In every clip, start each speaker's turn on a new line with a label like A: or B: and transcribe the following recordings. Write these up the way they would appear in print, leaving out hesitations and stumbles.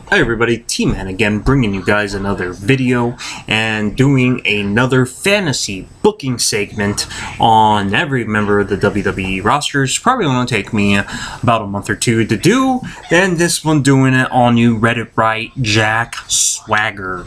A: Hi everybody, T-Man again, bringing you guys another video and doing another fantasy booking segment on every member of the WWE roster. It's probably going to take me about a month or two to do, and this one doing it on you read it right, Jack Swagger.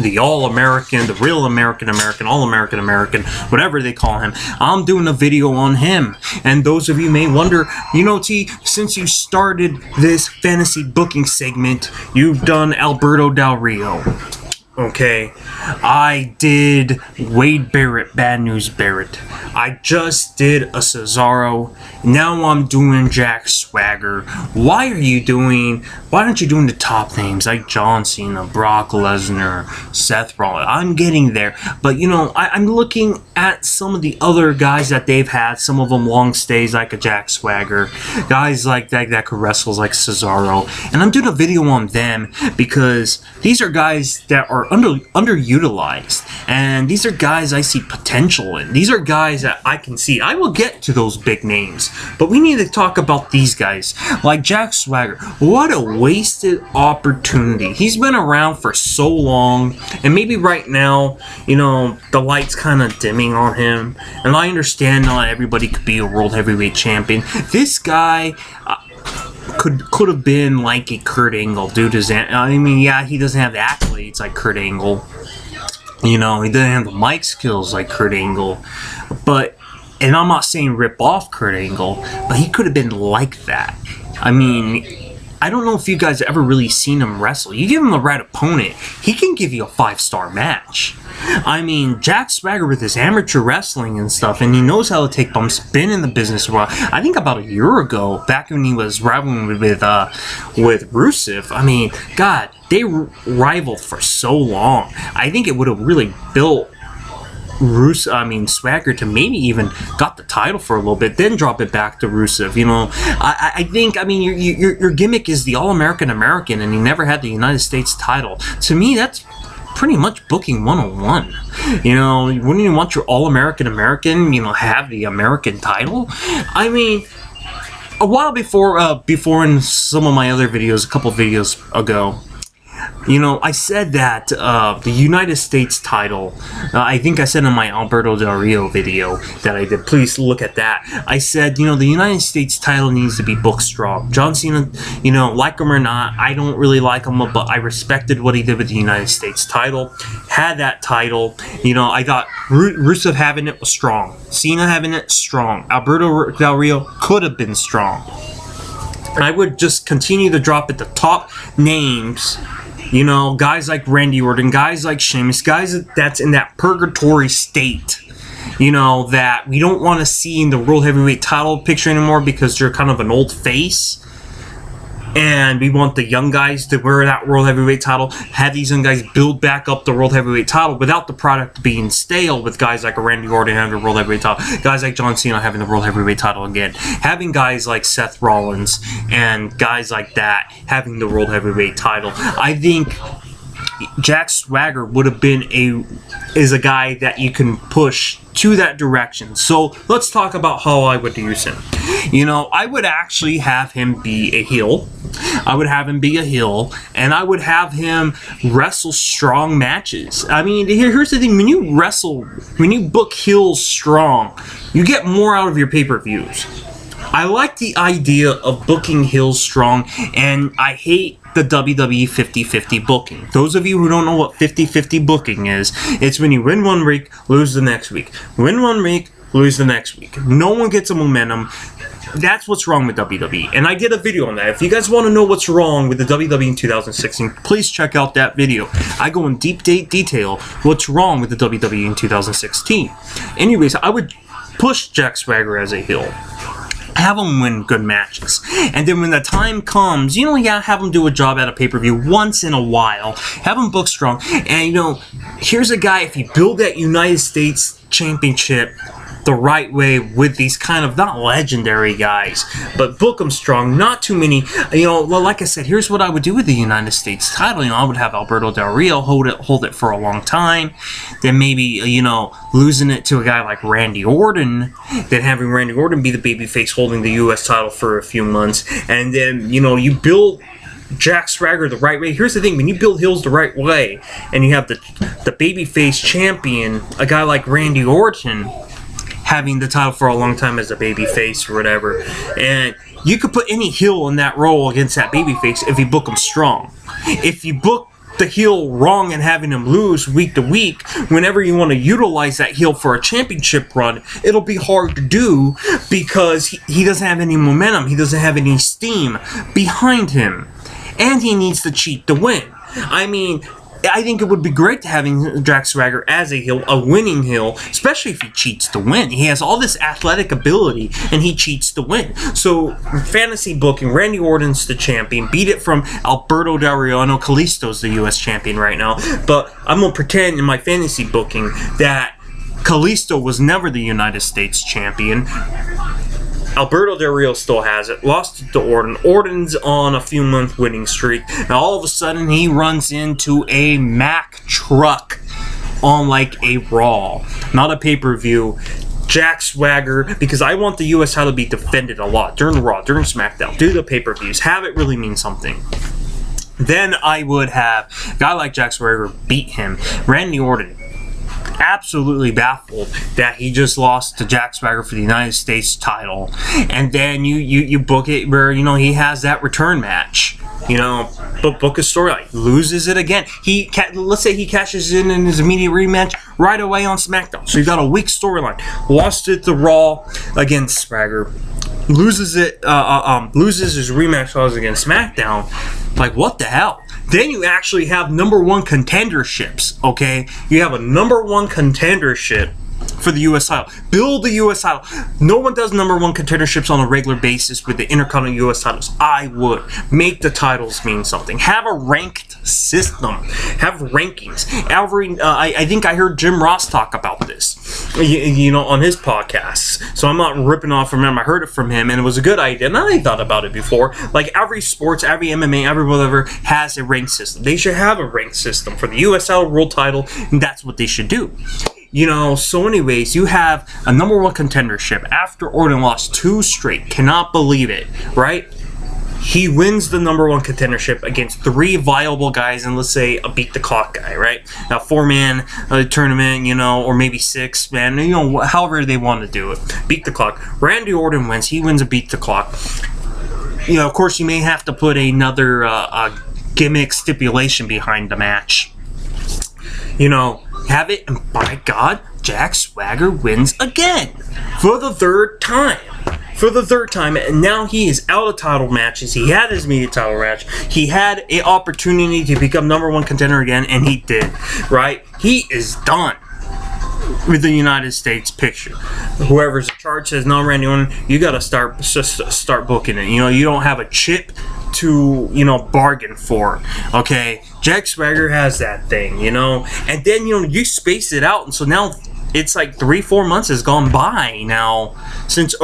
A: The All-American, the real American, All-American, whatever they call him. I'm doing a video on him. And those of you may wonder, you know, T, since you started this fantasy booking segment, you've done Alberto Del Rio. Okay, I did Wade Barrett, Bad News Barrett. I just did a Cesaro. Now I'm doing Jack Swagger. Why aren't you doing the top names like John Cena, Brock Lesnar, Seth Rollins? I'm getting there, but you know, I'm looking at some of the other guys that they've had. Some of them long stays like a Jack Swagger, guys like that could wrestle like Cesaro, and I'm doing a video on them because these are guys that are underutilized, and these are guys I see potential in. These are guys that I can see. I will get to those big names, but we need to talk about these guys like Jack Swagger. What a wasted opportunity. He's been around for so long, and maybe right now, you know, the light's kind of dimming on him, and I understand not everybody could be a world heavyweight champion. This guy could have been like a Kurt Angle due to I mean, yeah, he doesn't have the accolades like Kurt Angle. You know, he doesn't have the mic skills like Kurt Angle. But, and I'm not saying rip off Kurt Angle, but he could have been like that. I mean, I don't know if you guys ever really seen him wrestle. You give him the right opponent, he can give you a 5-star match. I mean, Jack Swagger with his amateur wrestling and stuff, and he knows how to take bumps. Been in the business for a while. I think about a year ago, back when he was rivaling with Rusev. I mean, God, they rivaled for so long. I think it would have really built Swagger to maybe even got the title for a little bit, then drop it back to Rusev. You know, I think, I mean, your gimmick is the All-American, and he never had the United States title. To me, that's pretty much booking 101. You know, wouldn't you want your All-American, you know, have the American title? I mean, a while before in some of my other videos, a couple videos ago, you know, I said that the United States title, I think I said in my Alberto Del Rio video that I did, please look at that. I said, you know, the United States title needs to be booked strong. John Cena, you know, like him or not, I don't really like him, but I respected what he did with the United States title. Had that title, you know, I thought Rusev having it was strong. Cena having it, strong. Alberto Del Rio could have been strong. And I would just continue to drop at the top names. You know, guys like Randy Orton, guys like Sheamus, guys that's in that purgatory state, you know, that we don't want to see in the World Heavyweight title picture anymore because they're kind of an old face. And we want the young guys to wear that World Heavyweight title, have these young guys build back up the World Heavyweight title without the product being stale, with guys like Randy Orton having the World Heavyweight title, guys like John Cena having the World Heavyweight title again, having guys like Seth Rollins and guys like that having the World Heavyweight title. I think Jack Swagger would have been a guy that you can push to that direction. So let's talk about how I would use him. You know, I would actually have him be a heel. I would have him be a heel, and I would have him wrestle strong matches. I mean, here's the thing: when you book heels strong, you get more out of your pay-per-views. I like the idea of booking heels strong, and I hate the WWE 50-50 booking. Those of you who don't know what 50-50 booking is, it's when you win one week, lose the next week. Win one week, lose the next week. No one gets a momentum. That's what's wrong with WWE, and I did a video on that. If you guys want to know what's wrong with the WWE in 2016, please check out that video. I go in deep detail what's wrong with the WWE in 2016. Anyways, I would push Jack Swagger as a heel. Have him win good matches. And then when the time comes, you know, yeah, have him do a job at a pay-per-view once in a while. Have him book strong. And, you know, here's a guy, if you build that United States Championship the right way with these kind of, not legendary guys, but book them strong, not too many, you know, like I said, here's what I would do with the United States title. You know, I would have Alberto Del Rio hold it for a long time, then maybe, you know, losing it to a guy like Randy Orton, then having Randy Orton be the babyface holding the U.S. title for a few months, and then, you know, you build Jack Swagger the right way. Here's the thing: when you build heels the right way, and you have the babyface champion, a guy like Randy Orton, having the title for a long time as a babyface or whatever, and you could put any heel in that role against that babyface if you book him strong. If you book the heel wrong and having him lose week to week, whenever you want to utilize that heel for a championship run, it'll be hard to do because he doesn't have any momentum. He doesn't have any steam behind him. And he needs to cheat to win. I mean, I think it would be great to having Jack Swagger as a heel, a winning heel, especially if he cheats to win. He has all this athletic ability, and he cheats to win. So, fantasy booking, Randy Orton's the champion. Beat it from Alberto Del Rio. I know Kalisto's the U.S. champion right now, but I'm going to pretend in my fantasy booking that Kalisto was never the United States champion. Alberto Del Rio still has it. Lost it to Orton. Orton's on a few-month winning streak. Now, all of a sudden, he runs into a Mack truck on, like, a Raw. Not a pay-per-view. Jack Swagger, because I want the U.S. title to be defended a lot. During Raw, during SmackDown. Do the pay-per-views. Have it really mean something. Then I would have a guy like Jack Swagger beat him. Randy Orton, absolutely baffled that he just lost to Jack Swagger for the United States title, and then you book it where, you know, he has that return match, you know, but book a storyline, loses it again. Let's say he cashes in his immediate rematch right away on SmackDown, so you got a weak storyline. Lost it to Raw against Swagger, loses it, loses his rematch against SmackDown. Like, what the hell? Then you actually have #1 contenderships, okay? You have a #1 contendership for the U.S. title. Build the U.S. title. No one does #1 contenderships on a regular basis with the Intercontinental U.S. titles. I would. Make the titles mean something. Have a ranked system. Have rankings. I think I heard Jim Ross talk about this, you know, on his podcast. So I'm not ripping off from him. I heard it from him, and it was a good idea. And I thought about it before. Like, every sports, every MMA, every whatever has a rank system. They should have a rank system for the U.S. title, world title, and that's what they should do. You know, so anyways, you have a #1 contendership after Orton lost 2 straight. Cannot believe it, right? He wins the #1 contendership against 3 viable guys, and let's say a beat the clock guy, right? Now, 4-man tournament, you know, or maybe 6-man, you know, however they want to do it. Beat the clock. Randy Orton wins. He wins a beat the clock. You know, of course, you may have to put another gimmick stipulation behind the match. You know, have it, and by God, Jack Swagger wins again for the 3rd time. For the 3rd time, and now he is out of title matches. He had his media title match. He had an opportunity to become #1 contender again, and he did. Right? He is done with the United States picture. Whoever's in charge says, "No, Randy Orton, you got to start booking it." You know, you don't have a chip to, you know, bargain for. Okay, Jack Swagger has that thing, you know, and then, you know, you space it out, and so now it's like 3-4 months has gone by now since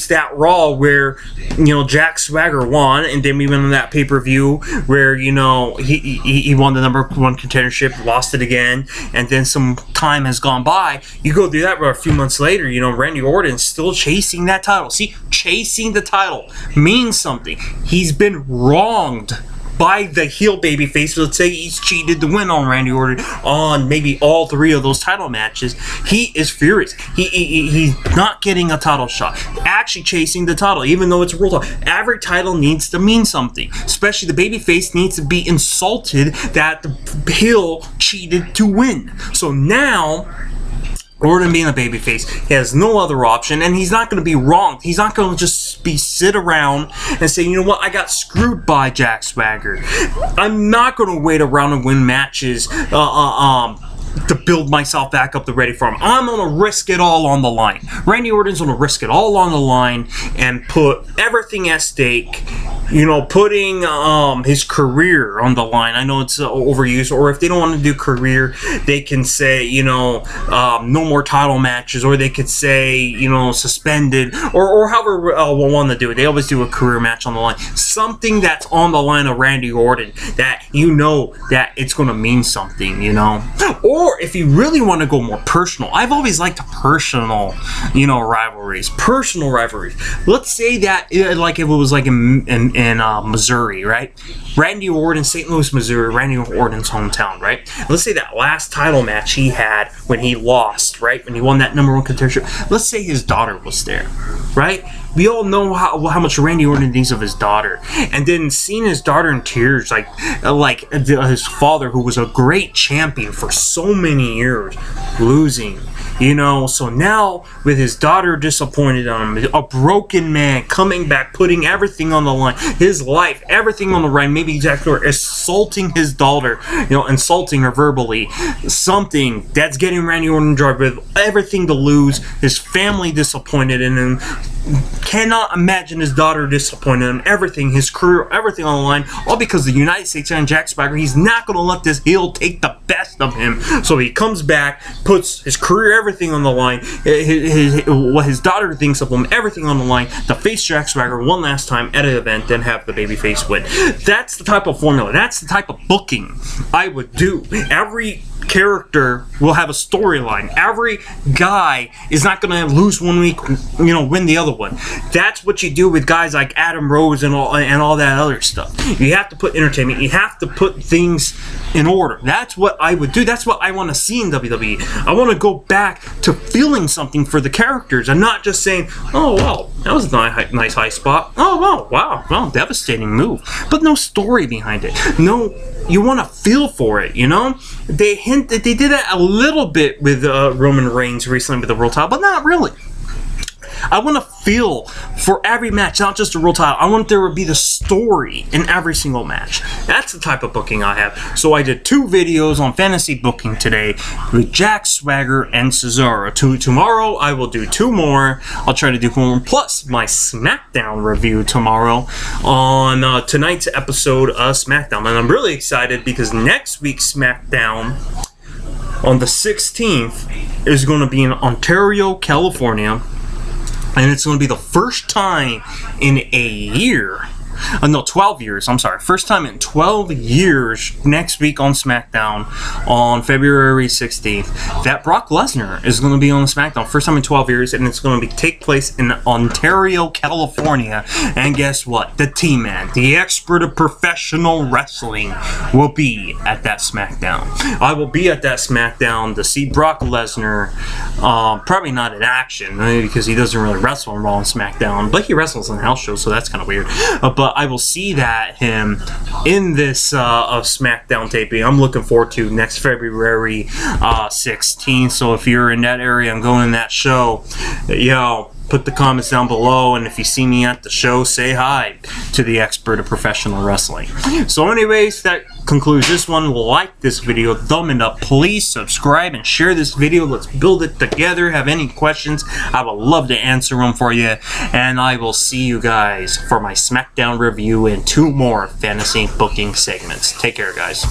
A: that Raw where, you know, Jack Swagger won, and then we went on that pay-per-view where, you know, he won the #1 contendership, lost it again, and then some time has gone by. You go through that a few months later, you know, Randy Orton's still chasing that title. See, chasing the title means something. He's been wronged by the heel babyface. Let's say he's cheated to win on Randy Orton on maybe all 3 of those title matches. He is furious. He's not getting a title shot. Actually chasing the title, even though it's a world title. Every title needs to mean something. Especially the babyface needs to be insulted that the heel cheated to win. So now, Orton being a babyface, he has no other option, and he's not going to be wronged. He's not going to just sit around and say, you know what, I got screwed by Jack Swagger. I'm not going to wait around and win matches to build myself back up to ready for him. I'm going to risk it all on the line. Randy Orton's going to risk it all on the line and put everything at stake, you know, putting his career on the line. I know it's overused, or if they don't want to do career, they can say, you know, no more title matches, or they could say, you know, suspended, or however we'll want to do it. They always do a career match on the line. Something that's on the line of Randy Orton that you know that it's going to mean something, you know. Or if you really want to go more personal, I've always liked personal, you know, rivalries. Personal rivalries. Let's say that, like, if it was like in in Missouri, right? Randy Orton, St. Louis, Missouri, Randy Orton's hometown, right? Let's say that last title match he had when he lost, right? When he won that #1 contendership. Let's say his daughter was there, right? We all know how much Randy Orton thinks of his daughter, and then seeing his daughter in tears, like his father, who was a great champion for so many years, losing. You know, so now with his daughter disappointed on him, a broken man coming back, putting everything on the line, his life, everything on the line, maybe exactly assaulting his daughter, you know, insulting her verbally, something that's getting Randy Orton drive with everything to lose, his family disappointed in him, cannot imagine his daughter disappointed in everything, his career, everything on the line, all because the United States and Jack Swagger, he's not going to let this heel take the best of him. So he comes back, puts his career, everything on the line, what his daughter thinks of him, everything on the line, to face Jack Swagger one last time at an event, then have the babyface win. That's the type of formula, that's the type of booking I would do. Every character will have a storyline. Every guy is not going to lose one week, you know, win the other one. That's what you do with guys like Adam Rose and all that other stuff. You have to put entertainment. You have to put things in order. That's what I would do. That's what I want to see in WWE. I want to go back to feeling something for the characters and not just saying, "Oh wow, that was a nice high spot. Oh wow, devastating move," but no story behind it. No. You want to feel for it, you know? They did that a little bit with Roman Reigns recently with the world title, but not really. I want to feel for every match, not just a world title. I want there to be the story in every single match. That's the type of booking I have. So I did 2 videos on fantasy booking today with Jack Swagger and Cesaro. Tomorrow I will do 2 more. I'll try to do 4 more, plus my SmackDown review tomorrow on tonight's episode of SmackDown. And I'm really excited because next week's SmackDown on the 16th is going to be in Ontario, California. And it's going to be the first time in a year, no, 12 years, I'm sorry, first time in 12 years next week on SmackDown on February 16th that Brock Lesnar is going to be on SmackDown. First time in 12 years, and it's going to take place in Ontario, California. And guess what? The T-Man, the expert of professional wrestling, will be at that SmackDown. I will be at that SmackDown to see Brock Lesnar, probably not in action, because he doesn't really wrestle on Raw and SmackDown, but he wrestles in house shows, so that's kind of weird. But I will see him in this SmackDown taping. I'm looking forward to next February 16th. So if you're in that area and going to that show, yo, put the comments down below, and if you see me at the show, say hi to the expert of professional wrestling. So anyways, that concludes this one. Like this video, thumb it up, please subscribe and share this video. Let's build it together. Have any questions, I would love to answer them for you, and I will see you guys for my SmackDown review and 2 more fantasy booking segments. Take care, guys.